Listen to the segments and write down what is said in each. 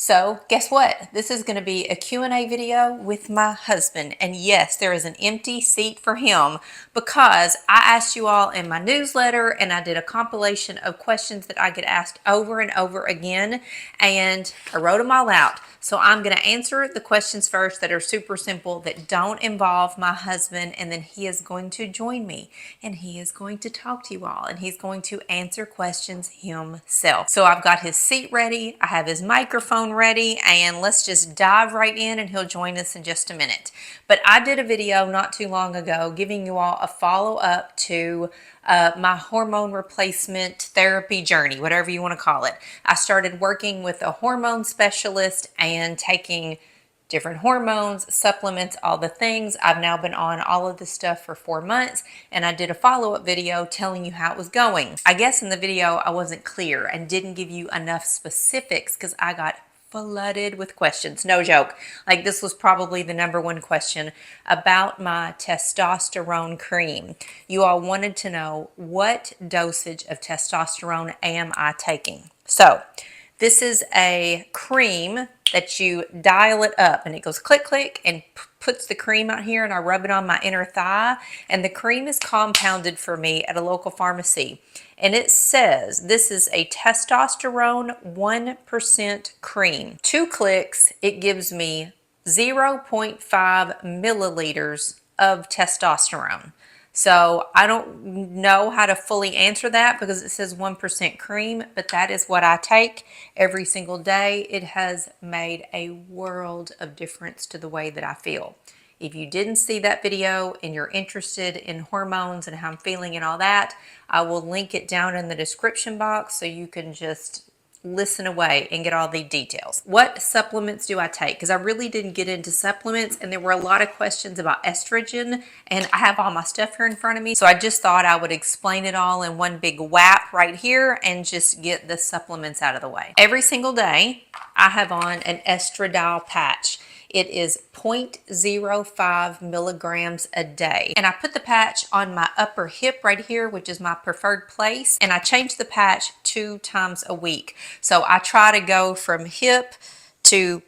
So guess what? This is going to be a Q&A video with my husband. And yes, there is an empty seat for him because I asked you all in my newsletter and I did a compilation of questions that I get asked over and over again. And I wrote them all out. So I'm going to answer the questions first that are super simple, that don't involve my husband. And then he is going to join me and he is going to talk to you all and he's going to answer questions himself. So I've got his seat ready. I have his microphone ready, and let's just dive right in and he'll join us in just a minute. But I did a video not too long ago giving you all a follow-up to my hormone replacement therapy journey, whatever you want to call it. I started working with a hormone specialist and taking different hormones, supplements, all the things. I've now been on all of this stuff for 4 months, and I did a follow-up video telling you how it was going. I guess in the video I wasn't clear and didn't give you enough specifics because I got flooded with questions. No joke. Like, this was probably the #1 question about my testosterone cream. You all wanted to know, what dosage of testosterone am I taking? So this is a cream that you dial it up and it goes click, click, and puts the cream out here, and I rub it on my inner thigh, and the cream is compounded for me at a local pharmacy. And it says this is a testosterone 1% cream. 2 clicks, it gives me 0.5 milliliters of testosterone. So I don't know how to fully answer that because it says 1% cream, but that is what I take every single day. It has made a world of difference to the way that I feel. If you didn't see that video and you're interested in hormones and how I'm feeling and all that, I will link it down in the description box so you can just listen away and get all the details. What supplements do I take? Because I really didn't get into supplements, and there were a lot of questions about estrogen, and I have all my stuff here in front of me. So I just thought I would explain it all in one big whap right here and just get the supplements out of the way. Every single day I have on an estradiol patch. It is 0.05 milligrams a day. And I put the patch on my upper hip right here, which is my preferred place. And I change the patch 2 times a week. So I try to go from hip to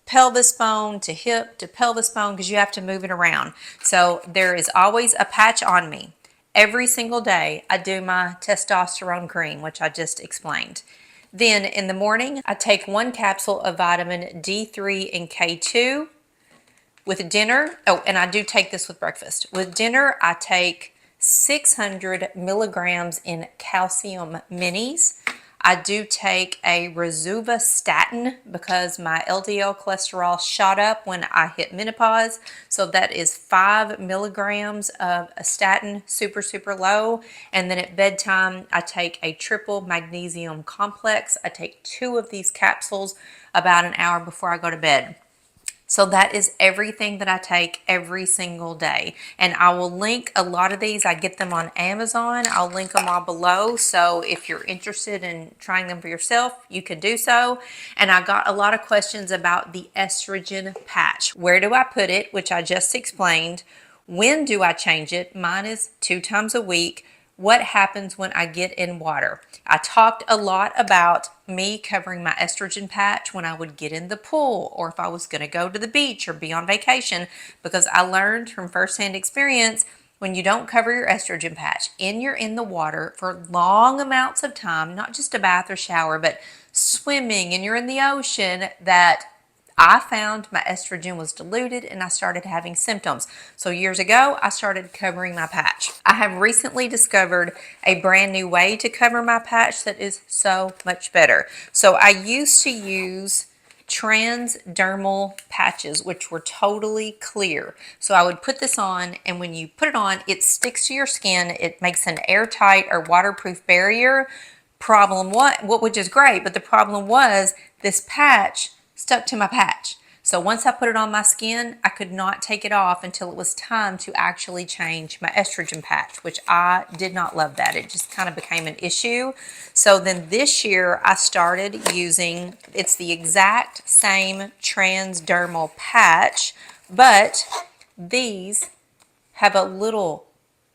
pelvis bone to hip to pelvis bone because you have to move it around. So there is always a patch on me. Every single day I do my testosterone cream, which I just explained. Then in the morning, I take 1 capsule of vitamin D3 and K2. With dinner, oh, and I do take this with breakfast. With dinner, I take 600 milligrams in calcium minis. I do take a rosuvastatin because my LDL cholesterol shot up when I hit menopause. So that is 5 milligrams of a statin, super, super low. And then at bedtime, I take a triple magnesium complex. I take 2 of these capsules about an hour before I go to bed. So that is everything that I take every single day. And I will link a lot of these. I get them on Amazon. I'll link them all below. So if you're interested in trying them for yourself, you can do so. And I got a lot of questions about the estrogen patch. Where do I put it? Which I just explained. When do I change it? Mine is 2 times a week. What happens when I get in water? I talked a lot about me covering my estrogen patch when I would get in the pool or if I was going to go to the beach or be on vacation, because I learned from firsthand experience, when you don't cover your estrogen patch and you're in the water for long amounts of time, not just a bath or shower, but swimming and you're in the ocean, that I found my estrogen was diluted and I started having symptoms. So years ago, I started covering my patch. I have recently discovered a brand new way to cover my patch that is so much better. So I used to use transdermal patches, which were totally clear. So I would put this on, and when you put it on, it sticks to your skin. It makes an airtight or waterproof barrier. Which is great, but the problem was this patch stuck to my patch. So once I put it on my skin, I could not take it off until it was time to actually change my estrogen patch, which I did not love that. It just kind of became an issue. So then this year I started using, it's the exact same transdermal patch, but these have a little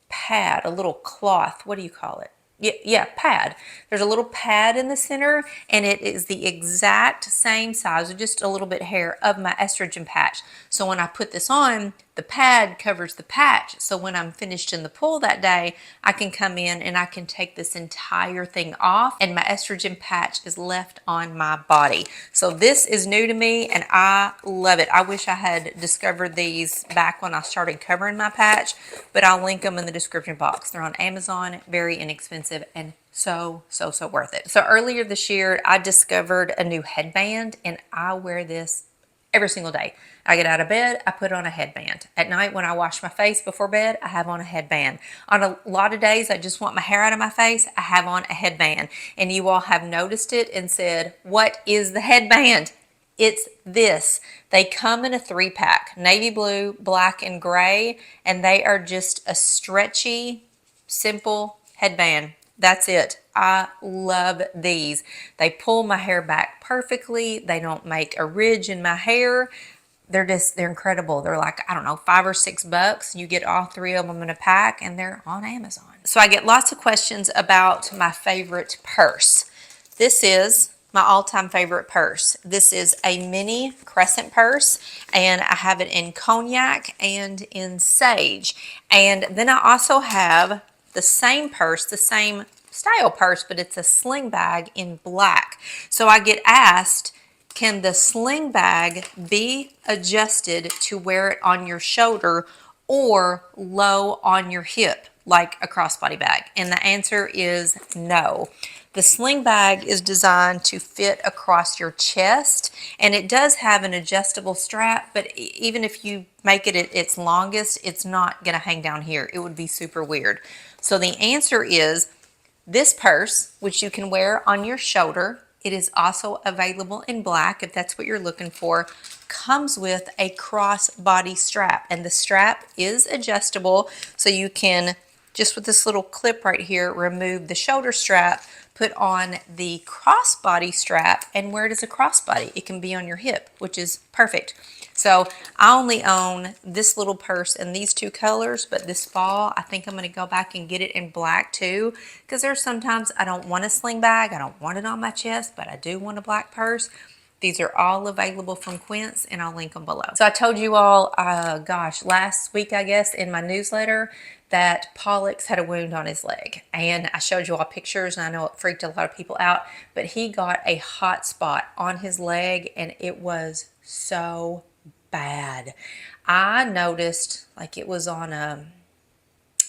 pad, a little cloth. What do you call it? yeah, pad. There's a little pad in the center, and it is the exact same size, with just a little bit hair, of my estrogen patch. So when I put this on, the pad covers the patch. So when I'm finished in the pool that day, I can come in and I can take this entire thing off, and my estrogen patch is left on my body. So this is new to me, and I love it. I wish I had discovered these back when I started covering my patch, but I'll link them in the description box. They're on Amazon, very inexpensive, and so worth it. So earlier this year, I discovered a new headband, and I wear this every single day. I get out of bed, I put on a headband. At night when I wash my face before bed, I have on a headband. On a lot of days I just want my hair out of my face, I have on a headband. And you all have noticed it and said, what is the headband? It's this. They come in a 3-pack, navy blue, black, and gray, and they are just a stretchy, simple headband. That's it. I love these. They pull my hair back perfectly. They don't make a ridge in my hair. They're incredible. They're like, I don't know, $5 or $6. You get all 3 of them in a pack, and they're on Amazon. So I get lots of questions about my favorite purse. This is my all-time favorite purse. This is a mini crescent purse, and I have it in cognac and in sage. And then I also have the same purse, the same style purse, but it's a sling bag in black. So I get asked, can the sling bag be adjusted to wear it on your shoulder or low on your hip like a crossbody bag? And the answer is no. The sling bag is designed to fit across your chest, and it does have an adjustable strap, but even if you make it at its longest, it's not going to hang down here. It would be super weird. So the answer is this purse, which you can wear on your shoulder. It is also available in black if that's what you're looking for. Comes with a crossbody strap, and the strap is adjustable, so you can, just with this little clip right here, remove the shoulder strap, put on the crossbody strap, and wear it as a crossbody. It can be on your hip, which is perfect. So I only own this little purse in these 2 colors, but this fall I think I'm going to go back and get it in black too, because there's sometimes I don't want a sling bag, I don't want it on my chest, but I do want a black purse. These are all available from Quince, and I'll link them below. So I told you all, gosh, last week I guess in my newsletter that Pollux had a wound on his leg, and I showed you all pictures, and I know it freaked a lot of people out, but he got a hot spot on his leg, and it was so bad. I noticed, like it was on a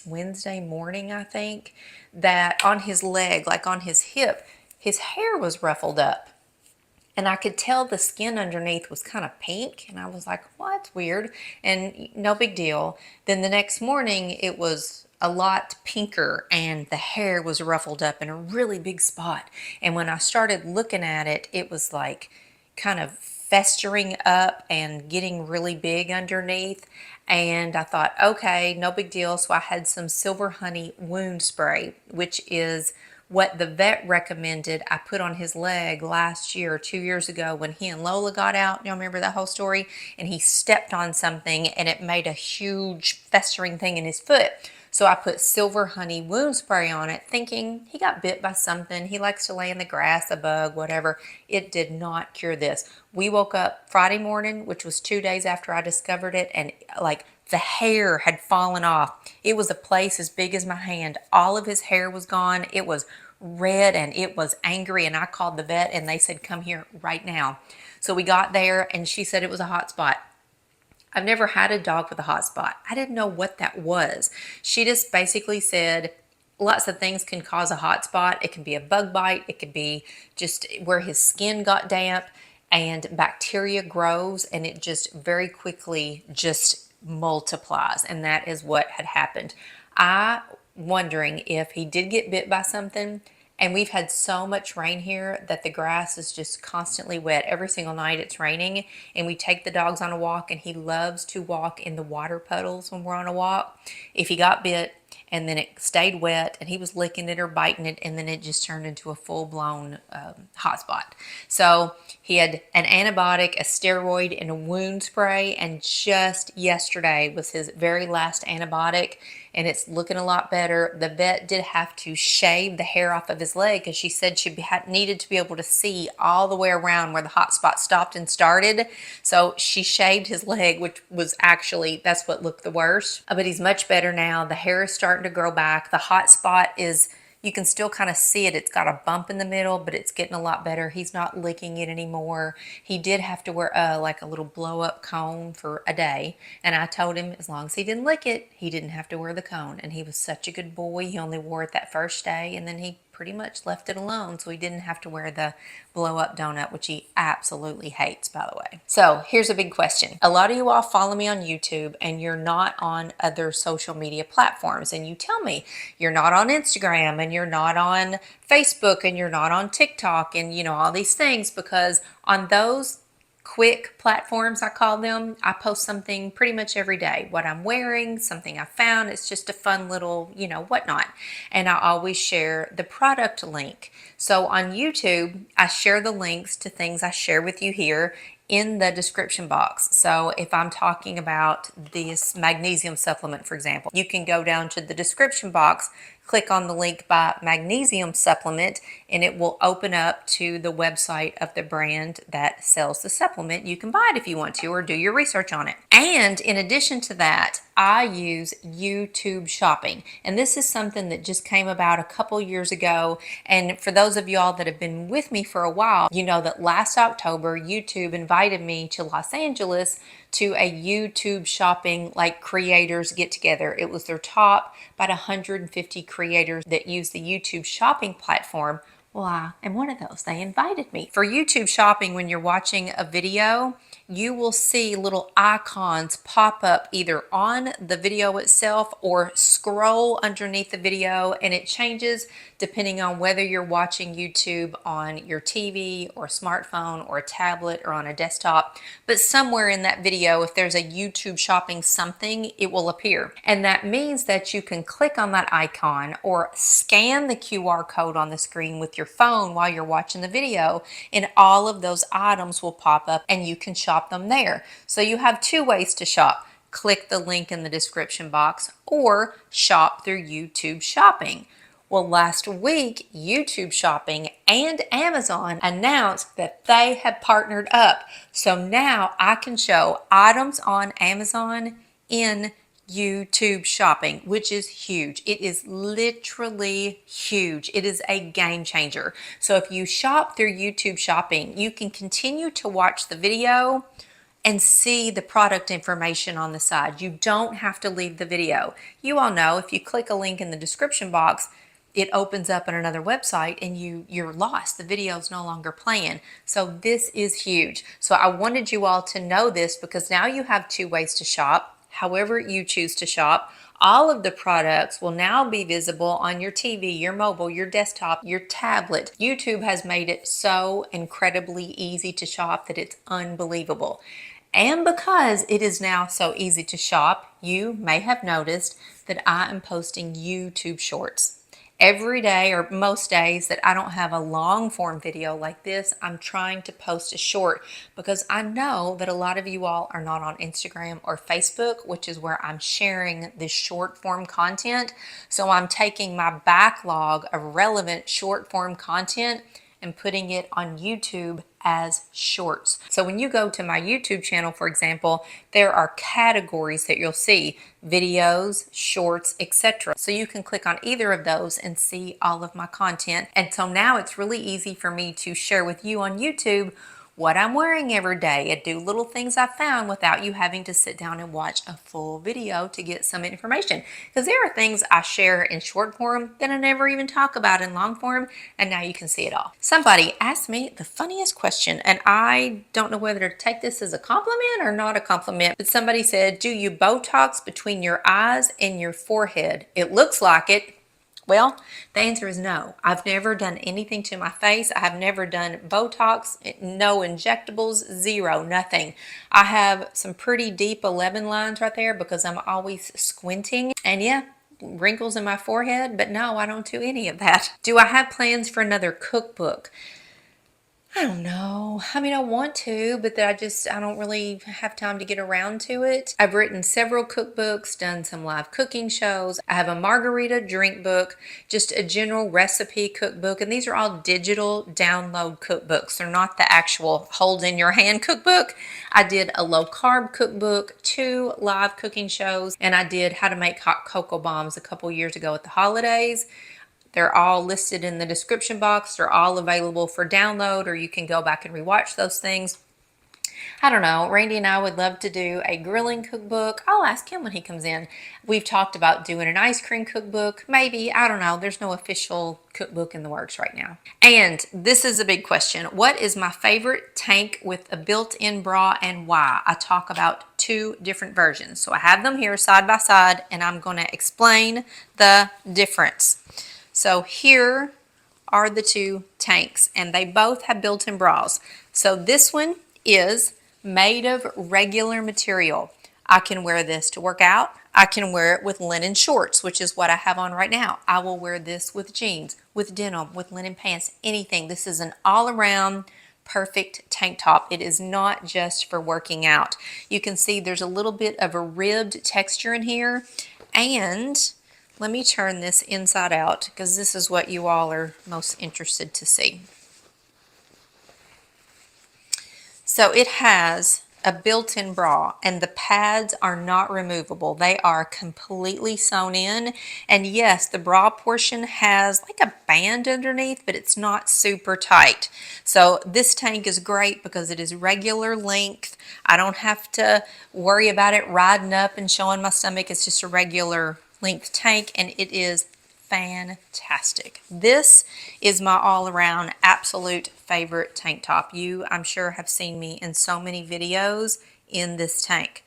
Wednesday morning, I think, that on his leg, like on his hip, his hair was ruffled up. And I could tell the skin underneath was kind of pink. And I was like, well, that's weird. And no big deal. Then the next morning, it was a lot pinker, and the hair was ruffled up in a really big spot. And when I started looking at it, it was like kind of festering up and getting really big underneath. And I thought, okay, no big deal. So I had some Silver Honey wound spray, which is what the vet recommended I put on his leg last year or 2 years ago when he and Lola got out. Y'all remember that whole story? And he stepped on something and it made a huge festering thing in his foot. So I put Silver Honey wound spray on it, thinking he got bit by something. He likes to lay in the grass, a bug, whatever. It did not cure this. We woke up Friday morning, which was 2 days after I discovered it, and like the hair had fallen off. It was a place as big as my hand. All of his hair was gone. It was red and it was angry, and I called the vet and they said, come here right now. So we got there and she said it was a hot spot. I've never had a dog with a hot spot. I didn't know what that was. She just basically said lots of things can cause a hot spot. It can be a bug bite. It could be just where his skin got damp and bacteria grows, and it just very quickly just multiplies. And that is what had happened. I wondering if he did get bit by something. And we've had so much rain here that the grass is just constantly wet. Every single night it's raining, and we take the dogs on a walk, and he loves to walk in the water puddles when we're on a walk. If he got bit and then it stayed wet and he was licking it or biting it, and then it just turned into a full-blown hot spot. So he had an antibiotic, a steroid, and a wound spray, and just yesterday was his very last antibiotic. and it's looking a lot better. The vet did have to shave the hair off of his leg because she said she needed to be able to see all the way around where the hot spot stopped and started. So she shaved his leg, which was actually, that's what looked the worst. But he's much better now. The hair is starting to grow back. The hot spot is, you can still kind of see it. It's got a bump in the middle, but it's getting a lot better. He's not licking it anymore. He did have to wear like a little blow up cone for a day. And I told him as long as he didn't lick it, he didn't have to wear the cone. And he was such a good boy. He only wore it that first day, and then he pretty much left it alone, so he didn't have to wear the blow up donut, which he absolutely hates, by the way. So here's a big question. A lot of you all follow me on YouTube and you're not on other social media platforms, and you tell me you're not on Instagram and you're not on Facebook and you're not on TikTok and all these things, because on those quick platforms, I call them, I post something pretty much every day. What I'm wearing, something I found. It's just a fun little, whatnot. And I always share the product link. So on YouTube, I share the links to things I share with you here in the description box. So if I'm talking about this magnesium supplement, for example, you can go down to the description box, click on the link by magnesium supplement, and it will open up to the website of the brand that sells the supplement. You can buy it if you want to, or do your research on it. And in addition to that, I use YouTube shopping. And this is something that just came about a couple years ago. And for those of y'all that have been with me for a while, you know that last October, YouTube invited me to Los Angeles to a YouTube shopping creators get together. It was their top about 150 creators that use the YouTube shopping platform. Well, I am one of those. They invited me. For YouTube shopping, when you're watching a video, you will see little icons pop up either on the video itself or scroll underneath the video, and it changes depending on whether you're watching YouTube on your TV or smartphone or a tablet or on a desktop. But somewhere in that video, if there's a YouTube shopping something, it will appear. And that means that you can click on that icon or scan the QR code on the screen with your phone while you're watching the video, and all of those items will pop up and you can shop them there. So you have two ways to shop. Click the link in the description box or shop through YouTube shopping. Well, last week, YouTube shopping and Amazon announced that they have partnered up. So now I can show items on Amazon in YouTube shopping, which is huge. It is literally huge. It is a game changer. So if you shop through YouTube shopping, you can continue to watch the video and see the product information on the side. You don't have to leave the video. You all know if you click a link in the description box, it opens up on another website and you're lost. The video's no longer playing. So this is huge. So I wanted you all to know this, because now you have two ways to shop. However you choose to shop, all of the products will now be visible on your TV, your mobile, your desktop, your tablet. YouTube has made it so incredibly easy to shop that it's unbelievable. And because it is now so easy to shop, you may have noticed that I am posting YouTube shorts. Every day, or most days that I don't have a long form video like this, I'm trying to post a short, because I know that a lot of you all are not on Instagram or Facebook, which is where I'm sharing this short form content. So I'm taking my backlog of relevant short form content and putting it on YouTube as shorts. So when you go to my YouTube channel, for example, there are categories that you'll see: videos, shorts, etc. So you can click on either of those and see all of my content. And so now it's really easy for me to share with you on YouTube what I'm wearing every day and do little things I found without you having to sit down and watch a full video to get some information. Because there are things I share in short form that I never even talk about in long form, and now you can see it all. Somebody asked me the funniest question, and I don't know whether to take this as a compliment or not a compliment, but somebody said, "Do you Botox between your eyes and your forehead? It looks like it." Well, the answer is no. I've never done anything to my face. I have never done Botox, no injectables, zero, nothing. I have some pretty deep 11 lines right there because I'm always squinting. And yeah, wrinkles in my forehead, but no, I don't do any of that. Do I have plans for another cookbook? I don't know. I mean, I want to, but I don't really have time to get around to it. I've written several cookbooks, done some live cooking shows. I have a margarita drink book, just a general recipe cookbook, and these are all digital download cookbooks. They're not the actual hold in your hand cookbook. I did a low carb cookbook, 2 live cooking shows, and I did how to make hot cocoa bombs a couple years ago at the holidays. They're all listed in the description box. They're all available for download, or you can go back and rewatch those things. I don't know. Randy and I would love to do a grilling cookbook. I'll ask him when he comes in. We've talked about doing an ice cream cookbook. Maybe. I don't know. There's no official cookbook in the works right now. And this is a big question. What is my favorite tank with a built-in bra and why? I talk about 2 different versions. So I have them here side by side, and I'm going to explain the difference. So here are the 2 tanks, and they both have built-in bras. So this one is made of regular material. I can wear this to work out. I can wear it with linen shorts, which is what I have on right now. I will wear this with jeans, with denim, with linen pants, anything. This is an all-around perfect tank top. It is not just for working out. You can see there's a little bit of a ribbed texture in here, and let me turn this inside out because this is what you all are most interested to see. So it has a built-in bra, and the pads are not removable. They are completely sewn in. And yes, the bra portion has like a band underneath, but it's not super tight. So this tank is great because it is regular length. I don't have to worry about it riding up and showing my stomach. It's just a regular length tank, and it is fantastic. This is my all-around absolute favorite tank top. You, I'm sure, have seen me in so many videos in this tank.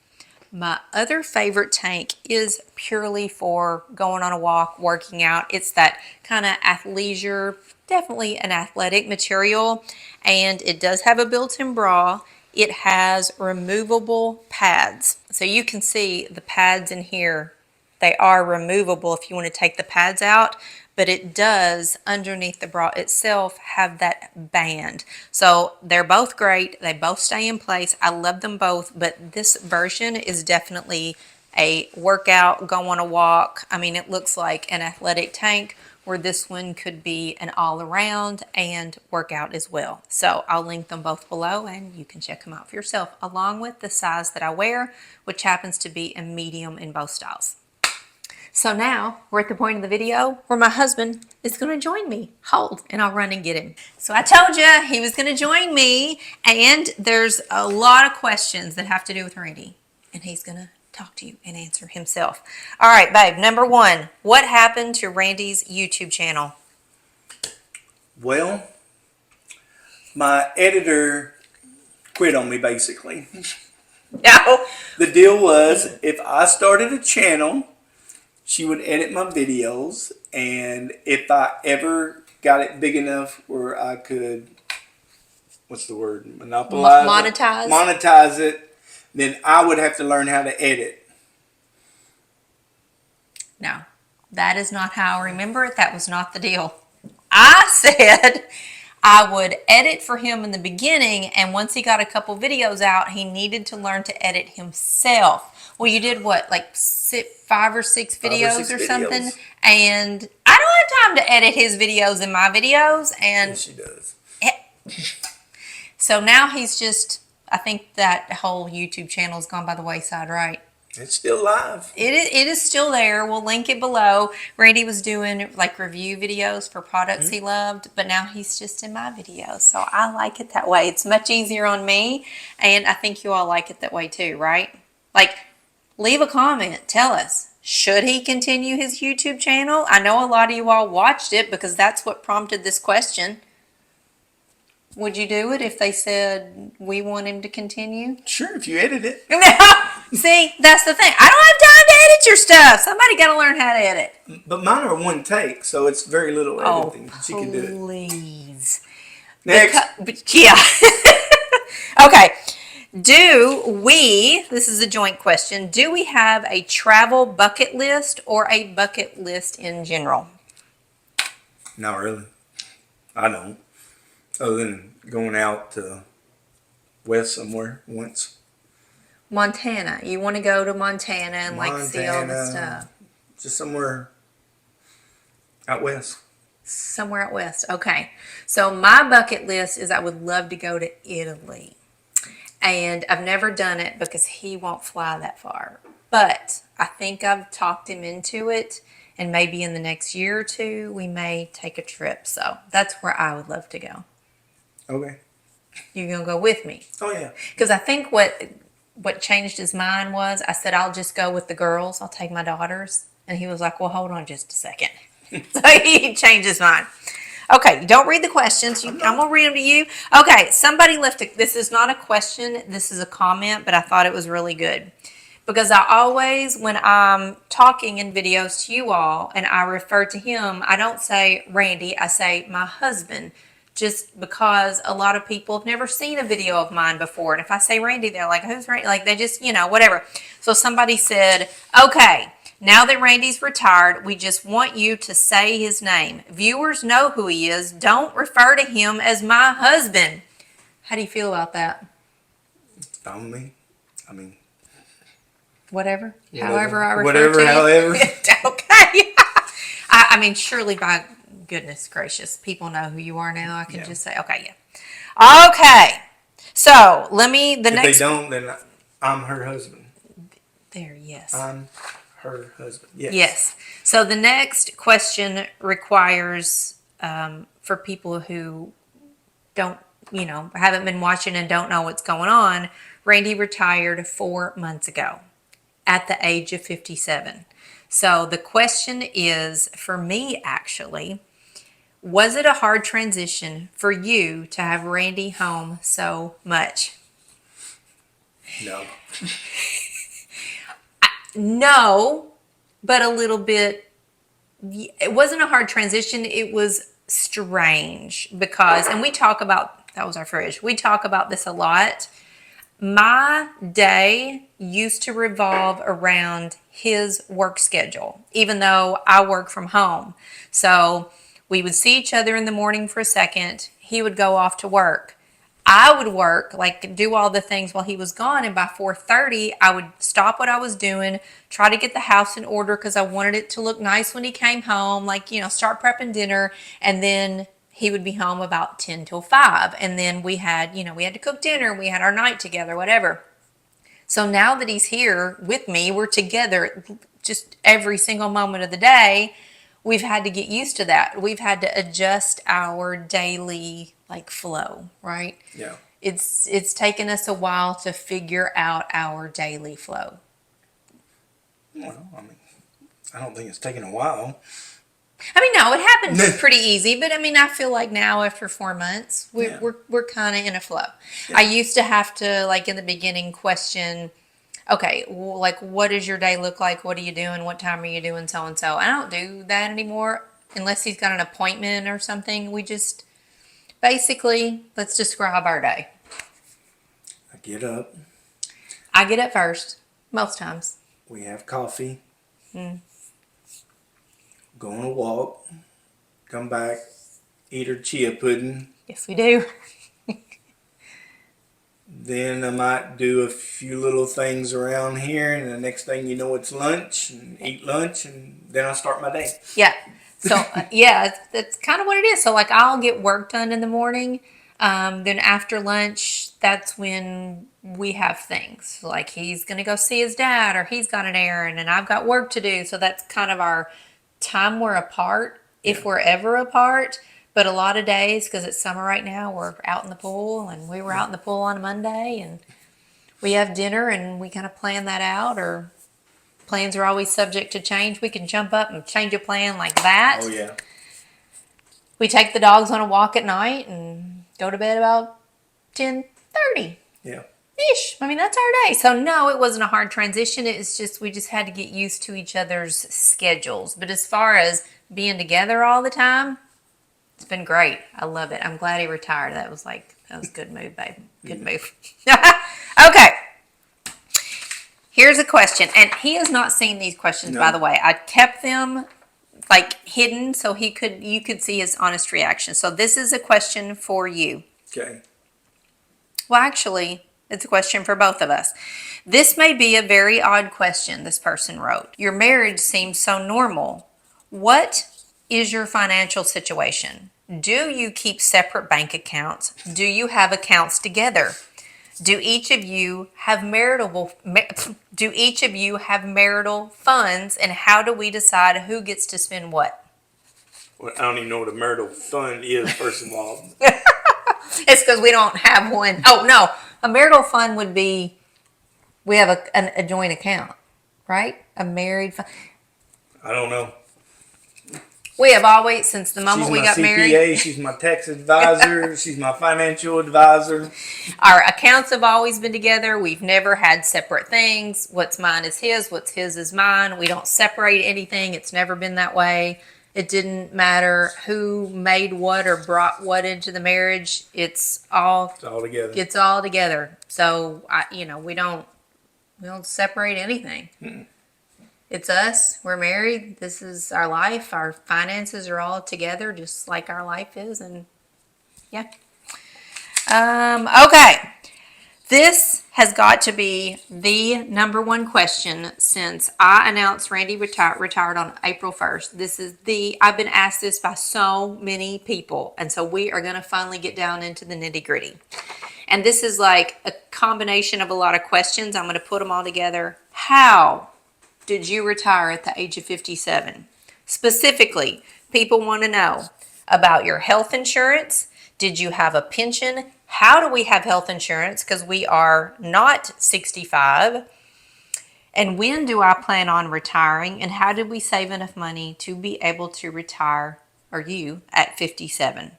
My other favorite tank is purely for going on a walk, working out. It's that kind of athleisure, definitely an athletic material, and it does have a built-in bra. It has removable pads. So you can see the pads in here. They are removable if you want to take the pads out, but it does, underneath the bra itself, have that band. So they're both great. They both stay in place. I love them both, but this version is definitely a workout, go on a walk. I mean, it looks like an athletic tank, where this one could be an all-around and workout as well. So I'll link them both below, and you can check them out for yourself, along with the size that I wear, which happens to be a medium in both styles. So now we're at the point of the video where my husband is going to join me. Hold, and I'll run and get him. So I told you he was going to join me, and there's a lot of questions that have to do with Randy, and he's going to talk to you and answer himself. All right, babe, number 1, what happened to Randy's YouTube channel? Well, my editor quit on me, basically. No. The deal was, if I started a channel, she would edit my videos, and if I ever got it big enough where I could, what's the word, monetize it, then I would have to learn how to edit. No, that is not how I remember it. That was not the deal. I said I would edit for him in the beginning, and once he got a couple videos out, he needed to learn to edit himself. Well, you did what, like 5 or 6 videos or something? And I don't have time to edit his videos and my videos. And yes, she does. So now he's just, I think that whole YouTube channel's gone by the wayside, right? It's still live. It is still there. We'll link it below. Randy was doing like review videos for products he loved, but now he's just in my videos. So I like it that way. It's much easier on me, and I think you all like it that way too, right? Like, leave a comment. Tell us, should he continue his YouTube channel? I know a lot of you all watched it because that's what prompted this question. Would you do it if they said we want him to continue? Sure, if you edit it. See, that's the thing. I don't have time to edit your stuff. Somebody got to learn how to edit. But mine are one take, so it's very little editing. She can do it. Please. Next. Yeah. Okay. This is a joint question, do we have a travel bucket list or a bucket list in general? Not really. I don't. Other than going out to west somewhere once. Montana. You want to go to Montana and like see all the Montana, stuff. just somewhere out west. Somewhere out west. Okay. So my bucket list is I would love to go to Italy. And I've never done it because he won't fly that far. But I think I've talked him into it. And maybe in the next year or two, we may take a trip. So that's where I would love to go. Okay. You're going to go with me? Oh, yeah. Because I think what changed his mind was I said, I'll just go with the girls. I'll take my daughters. And he was like, well, hold on just a second. So he changed his mind. Okay, don't read the questions. I'm going to read them to you. Okay, somebody left this is not a question. This is a comment, but I thought it was really good. Because I always, when I'm talking in videos to you all and I refer to him, I don't say Randy, I say my husband. Just because a lot of people have never seen a video of mine before. And if I say Randy, they're like, who's Randy? Like, they just, whatever. So somebody said, okay, now that Randy's retired, we just want you to say his name. Viewers know who he is. Don't refer to him as my husband. How do you feel about that? It's fine with me. I mean, whatever. Whatever. However I refer Whatever, to you. however. Okay. I mean, surely by goodness gracious, people know who you are now. I can just say, okay, yeah. Okay. So let me, if they don't, then I'm her husband. There, yes. I'm her husband. Yes. Yes. So the next question requires for people who don't, haven't been watching and don't know what's going on. Randy retired 4 months ago at the age of 57. So the question is, for me actually, was it a hard transition for you to have Randy home so much? No. No, but a little bit. It wasn't a hard transition. It was strange because, and we talk about, that was our fridge. We talk about this a lot. My day used to revolve around his work schedule, even though I work from home. So we would see each other in the morning for a second. He would go off to work. I would work, like do all the things while he was gone. And by 4:30, I would stop what I was doing, try to get the house in order because I wanted it to look nice when he came home, like, start prepping dinner. And then he would be home about 10 till 5. And then we had to cook dinner. We had our night together, whatever. So now that he's here with me, we're together just every single moment of the day. We've had to get used to that. We've had to adjust our daily flow, right? Yeah. It's taken us a while to figure out our daily flow. Well, I mean, I don't think it's taken a while. I mean, no, it happened pretty easy, but I mean, I feel like now after 4 months, we're kind of in a flow. Yeah. I used to have to, in the beginning, question, okay, what does your day look like? What are you doing? What time are you doing so and so? I don't do that anymore unless he's got an appointment or something. We just basically, let's describe our day. I get up. I get up first, most times. We have coffee. Go on a walk. Come back. Eat our chia pudding. Yes, we do. Then I might do a few little things around here, and the next thing you know, it's lunch, and eat lunch, and then I start my day. Yeah. So, that's kind of what it is. So, I'll get work done in the morning. Then after lunch, that's when we have things. Like he's going to go see his dad, or he's got an errand, and I've got work to do. So that's kind of our time we're apart, if we're ever apart. But a lot of days, because it's summer right now, we're out in the pool, and we were out in the pool on a Monday, and we have dinner, and we kind of plan that out, or plans are always subject to change. We can jump up and change a plan like that. Oh, yeah. We take the dogs on a walk at night and go to bed about 10:30. Yeah. Ish. I mean, that's our day. So, no, it wasn't a hard transition. It's just we just had to get used to each other's schedules. But as far as being together all the time, it's been great. I love it. I'm glad he retired. That was a good move, babe. Good move. Okay. Here's a question. And he has not seen these questions, by the way. I kept them like hidden so you could see his honest reaction. So this is a question for you. Okay. Well, actually, it's a question for both of us. This may be a very odd question, this person wrote. Your marriage seems so normal. What is your financial situation? Do you keep separate bank accounts? Do you have accounts together? Do each of you have marital funds, and how do we decide who gets to spend what? Well, I don't even know what a marital fund is, first of all. It's because we don't have one. Oh, no. A marital fund would be, we have a joint account, right? A married fund. I don't know. We have always, since the moment we got married. She's my CPA, she's my tax advisor, she's my financial advisor. Our accounts have always been together. We've never had separate things. What's mine is his, what's his is mine. We don't separate anything. It's never been that way. It didn't matter who made what or brought what into the marriage. It's all together. It's all together. So we don't separate anything. Mm-mm. It's us. We're married. This is our life. Our finances are all together, just like our life is. And yeah. Okay. This has got to be the number one question since I announced Randy retired on April 1st. I've been asked this by so many people. And so we are going to finally get down into the nitty gritty. And this is like a combination of a lot of questions. I'm going to put them all together. How did you retire at the age of 57? Specifically, people want to know about your health insurance. Did you have a pension? How do we have health insurance? Because we are not 65. And when do I plan on retiring? And how did we save enough money to be able to retire, or you, at 57?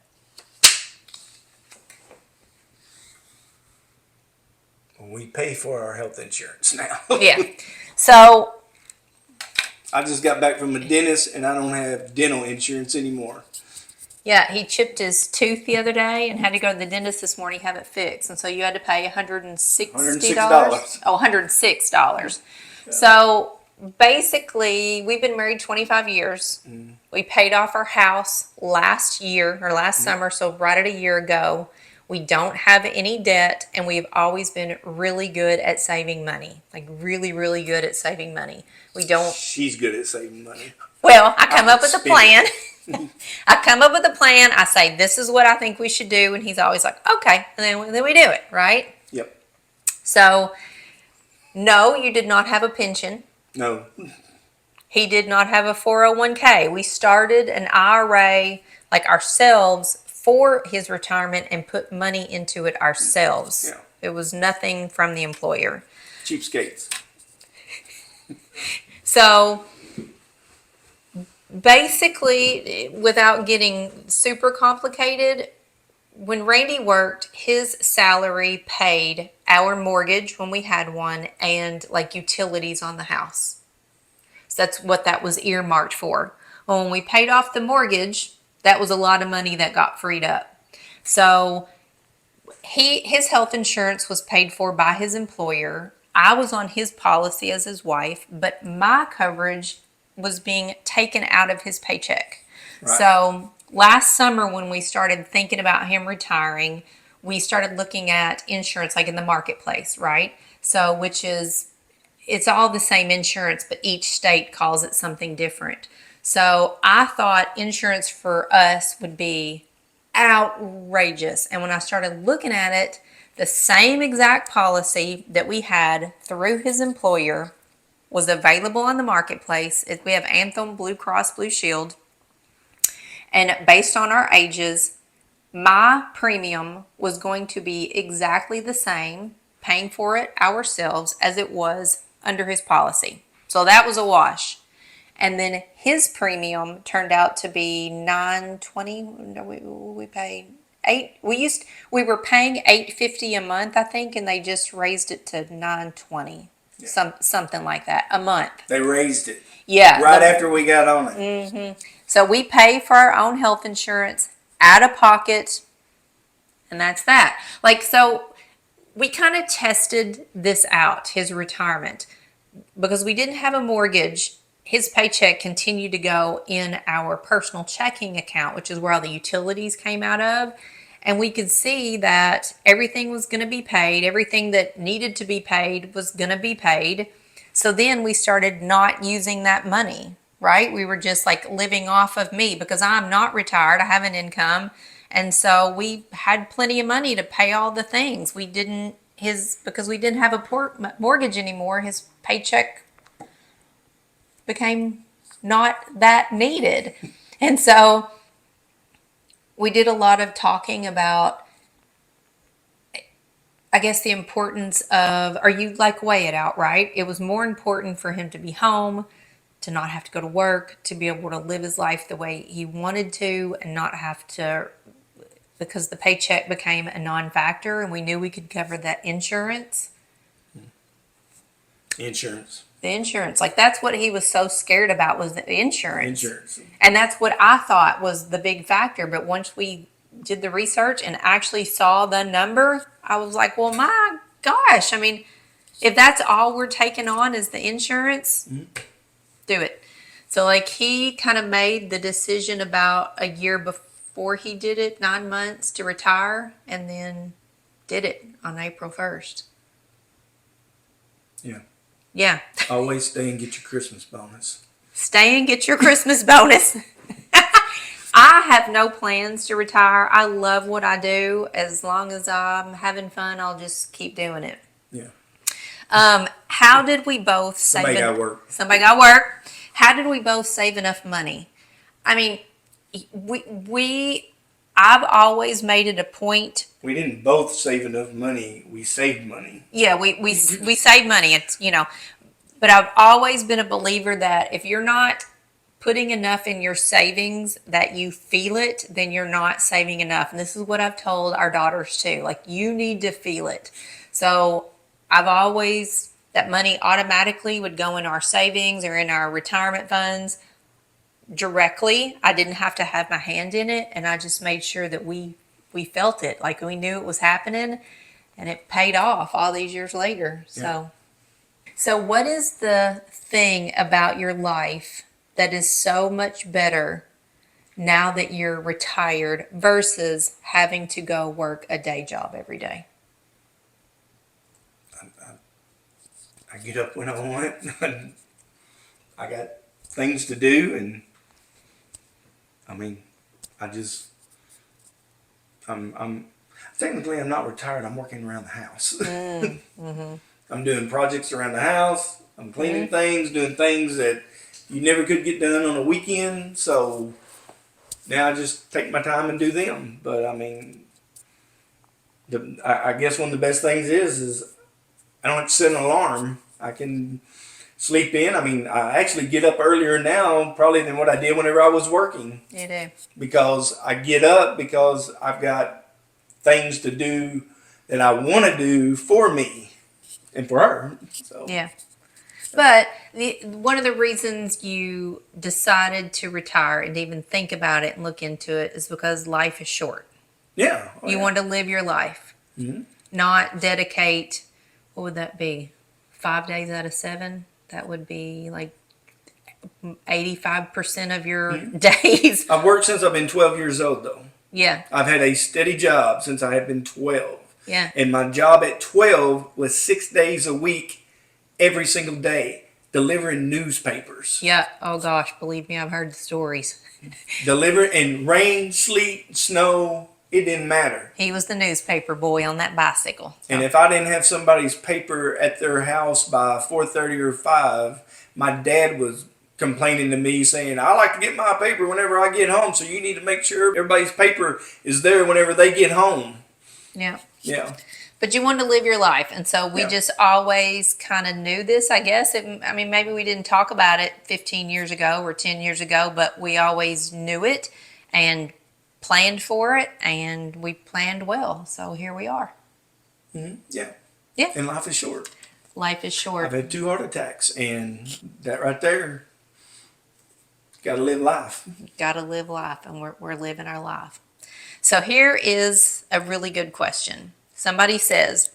We pay for our health insurance now. Yeah. So I just got back from a dentist and I don't have dental insurance anymore. Yeah, he chipped his tooth the other day and had to go to the dentist this morning, have it fixed. And so you had to pay $160. $106. Oh, $106. Yeah. So basically, we've been married 25 years. Mm. We paid off our house last summer, so right at a year ago. We don't have any debt, and we've always been really good at saving money. Like really, really good at saving money. She's good at saving money. Well, I come up with a plan. I come up with a plan. I say, this is what I think we should do. And he's always like, okay. And then we do it, right? Yep. So, no, you did not have a pension. No. He did not have a 401k. We started an IRA like ourselves for his retirement and put money into it ourselves. Yeah. It was nothing from the employer. Cheapskates. So basically, without getting super complicated, when Randy worked, his salary paid our mortgage when we had one and like utilities on the house. So that's what that was earmarked for. Well, when we paid off the mortgage, that was a lot of money that got freed up. So his health insurance was paid for by his employer. I was on his policy as his wife, but my coverage was being taken out of his paycheck. Right. So last summer when we started thinking about him retiring, we started looking at insurance like in the marketplace, right? So it's all the same insurance, but each state calls it something different. So I thought insurance for us would be outrageous. And when I started looking at it, the same exact policy that we had through his employer was available on the marketplace. We have Anthem, Blue Cross, Blue Shield. And based on our ages, my premium was going to be exactly the same, paying for it ourselves, as it was under his policy. So that was a wash. And then his premium turned out to be $920. No, we paid $8. We were paying $850 a month, I think, and they just raised it to $920. Yeah. Something like that a month. They raised it. Yeah. Right after we got on it. Mm-hmm. So we pay for our own health insurance out of pocket, and that's that. Like, so we kind of tested this out, his retirement, because we didn't have a mortgage. his paycheck continued to go in our personal checking account, which is where all the utilities came out of. And we could see that everything was going to be paid. Everything that needed to be paid was going to be paid. So then we started not using that money, right? We were just like living off of me because I'm not retired. I have an income. And so we had plenty of money to pay all the things. We didn't, because we didn't have a mortgage anymore, his paycheck became not that needed. And so we did a lot of talking about, I guess, the importance of, or you like weigh it out, right? It was more important for him to be home, to not have to go to work, to be able to live his life the way he wanted to and not have to, because the paycheck became a non-factor and we knew we could cover that insurance. Insurance. The insurance, like that's what he was so scared about, was the insurance. Insurance. And that's what I thought was the big factor. But once we did the research and actually saw the number, I was like, well, my gosh. I mean, if that's all we're taking on is the insurance, do it. So like he kind of made the decision about a year before he did it, 9 months to retire, and then did it on April 1st. Yeah. Yeah. Always stay and get your Christmas bonus. Stay and get your Christmas bonus. I have no plans to retire. I love what I do. As long as I'm having fun, I'll just keep doing it. Yeah. How did we both save? Somebody got work. Somebody got work. How did we both save enough money? I mean, I've always made it a point. We didn't both save enough money. We saved money. Yeah, we save money. It's, but I've always been a believer that if you're not putting enough in your savings that you feel it, then you're not saving enough. And this is what I've told our daughters too. Like, you need to feel it. So I've always, that money automatically would go in our savings or in our retirement funds directly. I didn't have to have my hand in it. And I just made sure that we felt it. Like, we knew it was happening, and it paid off all these years later. Yeah. So what is the thing about your life that is so much better now that you're retired versus having to go work a day job every day? I get up when I want. I got things to do, and I mean, I'm technically, I'm not retired. I'm working around the house. I'm doing projects around the house. I'm cleaning things, doing things that you never could get done on a weekend. So now I just take my time and do them. But I mean, I guess one of the best things is I don't have to set an alarm. I can sleep in. I mean, I actually get up earlier now probably than what I did whenever I was working. You do. Because I get up because I've got things to do that I want to do for me and for her. So. Yeah. But one of the reasons you decided to retire and even think about it and look into it is because life is short. Yeah. You want to live your life, not dedicate, what would that be? 5 days out of 7? That would be like 85% of your days. I've worked since I've been 12 years old, though. Yeah. I've had a steady job since I have been 12. Yeah. And my job at 12 was 6 days a week, every single day, delivering newspapers. Yeah. Oh, gosh. Believe me, I've heard the stories. Delivering in rain, sleet, snow, it didn't matter. He was the newspaper boy on that bicycle. So. And if I didn't have somebody's paper at their house by 4:30 or 5, my dad was complaining to me saying, I like to get my paper whenever I get home, so you need to make sure everybody's paper is there whenever they get home. Yeah. Yeah. But you wanted to live your life. And so we just always kind of knew this, I guess. I mean, maybe we didn't talk about it 15 years ago or 10 years ago, but we always knew it and planned for it, and we planned well. So here we are. Yeah. Yeah. And life is short. Life is short. I've had 2 heart attacks, and that right there, got to live life. Got to live life, and we're living our life. So here is a really good question. Somebody says,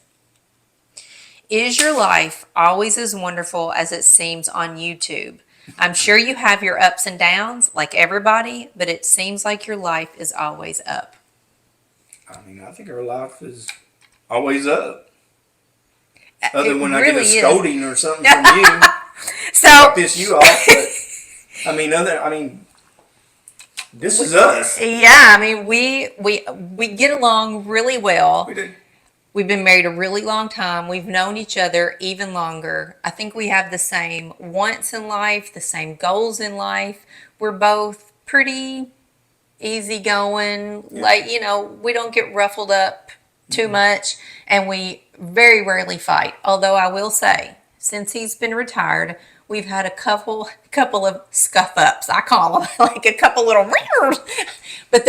is your life always as wonderful as it seems on YouTube? I'm sure you have your ups and downs like everybody, but it seems like your life is always up. I mean, I think our life is always up. It Other than when I get a really is. scolding or something from you, I So, piss you off. But I mean, this is us. yeah, I mean, we get along really well. We do. We've been married a really long time. We've known each other even longer. I think we have the same wants in life, the same goals in life. We're both pretty easygoing. Yeah. Like, we don't get ruffled up too much, and we very rarely fight. Although I will say, since he's been retired, we've had a couple of scuff ups. I call them like a couple little ringers, but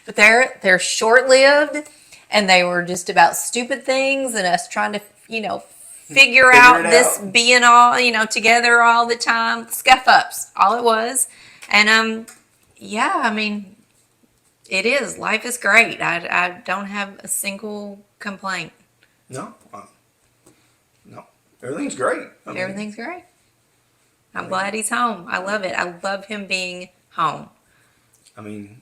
but they're short lived, and they were just about stupid things and us trying to figure out this being all together all the time. Scuff ups, all it was, and yeah, I mean. It is. Life is great. I don't have a single complaint. No. No. Everything's great. Everything's great. I'm glad he's home. I love it. I love him being home. I mean,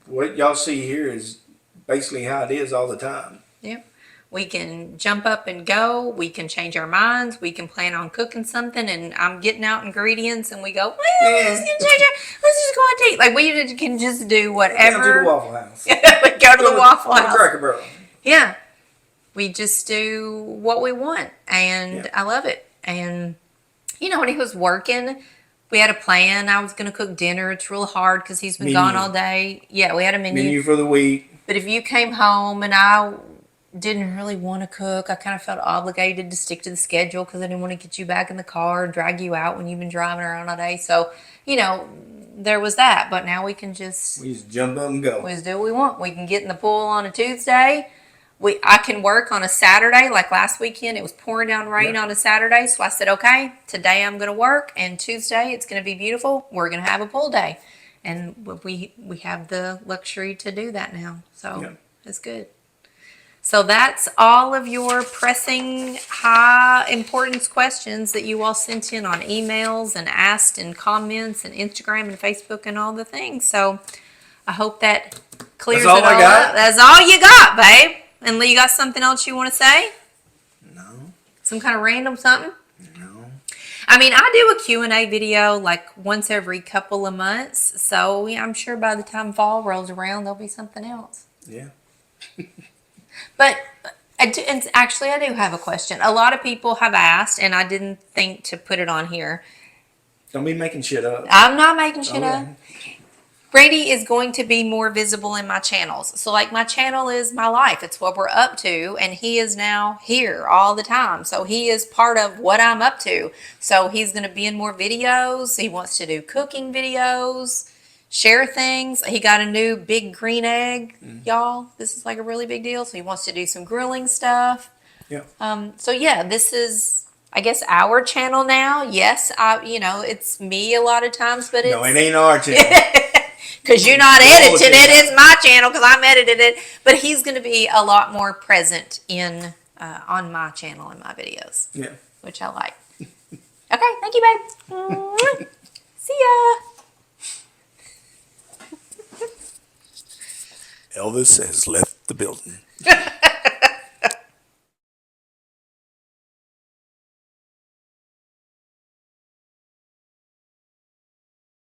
what y'all see here is basically how it is all the time. Yep. We can jump up and go. We can change our minds. We can plan on cooking something, and I'm getting out ingredients, and we go, let's just go out to eat. Like, we can just do whatever. Go to the Waffle House. We go to the Waffle House. Cracker Barrel. Yeah. We just do what we want, and I love it. And, when he was working, we had a plan. I was going to cook dinner. It's real hard because he's been gone all day. Yeah, we had a Menu for the week. But if you came home and I didn't really want to cook, I kind of felt obligated to stick to the schedule because I didn't want to get you back in the car and drag you out when you've been driving around all day. So, there was that. But now we can just... We just jump up and go. We just do what we want. We can get in the pool on a Tuesday. I can work on a Saturday. Like last weekend, it was pouring down rain on a Saturday. So I said, okay, today I'm going to work. And Tuesday, it's going to be beautiful. We're going to have a pool day. And we have the luxury to do that now. So it's good. So that's all of your pressing high importance questions that you all sent in on emails and asked in comments and Instagram and Facebook and all the things. So I hope that clears it all up. That's all you got, babe. And Lee, you got something else you want to say? No. Some kind of random something? No. I mean, I do a Q&A video like once every couple of months. So I'm sure by the time fall rolls around, there'll be something else. Yeah. But I do have a question. A lot of people have asked, and I didn't think to put it on here. Don't be making shit up. I'm not making shit up. Brady is going to be more visible in my channels. So, like, my channel is my life. It's what we're up to, and he is now here all the time. So, he is part of what I'm up to. So, he's going to be in more videos. He wants to do cooking videos, share things. He got a new big green egg, y'all. This is like a really big deal. So, he wants to do some grilling stuff. Yeah. So, yeah, this is... I guess our channel now. Yes, it's me a lot of times, but it's... No, it ain't our channel. Because you're not editing it. It's my channel because I'm editing it. But he's going to be a lot more present on my channel and my videos. Yeah. Which I like. Okay, thank you, babe. See ya. Elvis has left the building.